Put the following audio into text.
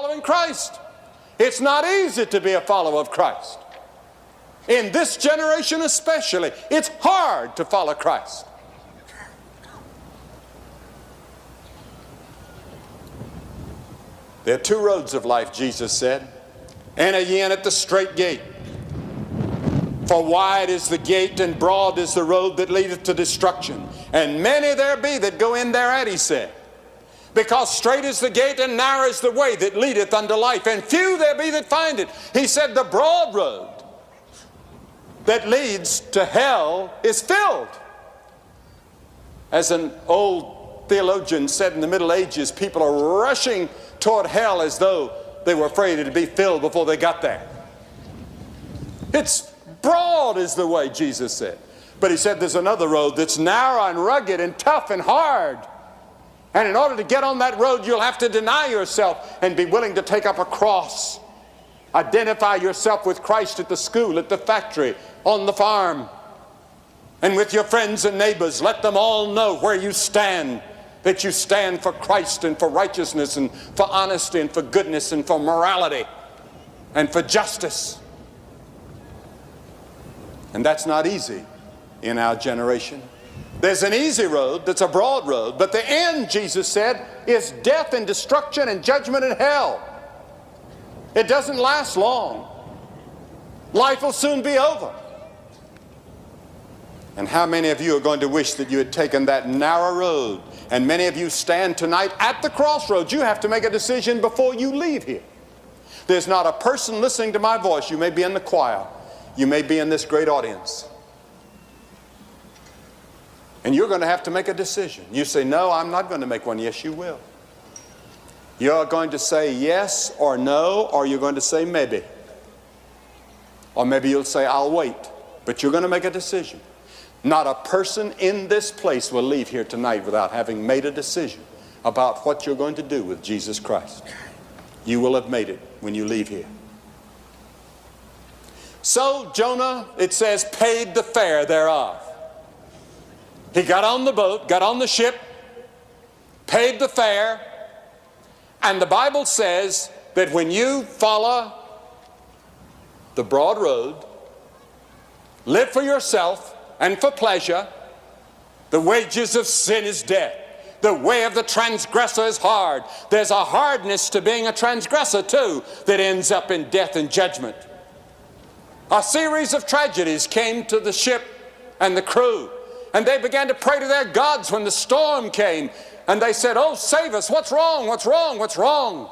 following Christ. It's not easy to be a follower of Christ. In this generation especially, it's hard to follow Christ. There are two roads of life, Jesus said. Enter ye in at the strait gate. For wide is the gate and broad is the road that leadeth to destruction. And many there be that go in thereat, he said. Because strait is the gate and narrow is the way that leadeth unto life, and few there be that find it. He said the broad road that leads to hell is filled. As an old theologian said in the Middle Ages, people are rushing toward hell as though they were afraid it would be filled before they got there. It's broad is the way, Jesus said. But he said there's another road that's narrow and rugged and tough and hard. And in order to get on that road, you'll have to deny yourself and be willing to take up a cross. Identify yourself with Christ at the school, at the factory, on the farm. And with your friends and neighbors, let them all know where you stand. That you stand for Christ and for righteousness and for honesty and for goodness and for morality and for justice. And that's not easy in our generation. There's an easy road that's a broad road, but the end, Jesus said, is death and destruction and judgment and hell. It doesn't last long. Life will soon be over. And how many of you are going to wish that you had taken that narrow road? And many of you stand tonight at the crossroads. You have to make a decision before you leave here. There's not a person listening to my voice. You may be in the choir. You may be in this great audience. And you're going to have to make a decision. You say, no, I'm not going to make one. Yes, you will. You're going to say yes or no, or you're going to say maybe. Or maybe you'll say, I'll wait. But you're going to make a decision. Not a person in this place will leave here tonight without having made a decision about what you're going to do with Jesus Christ. You will have made it when you leave here. So Jonah, it says, paid the fare thereof. He got on the boat, got on the ship, paid the fare, and the Bible says that when you follow the broad road, live for yourself and for pleasure, the wages of sin is death. The way of the transgressor is hard. There's a hardness to being a transgressor too that ends up in death and judgment. A series of tragedies came to the ship and the crew. And they began to pray to their gods when the storm came. And they said, oh, save us. What's wrong? What's wrong? What's wrong?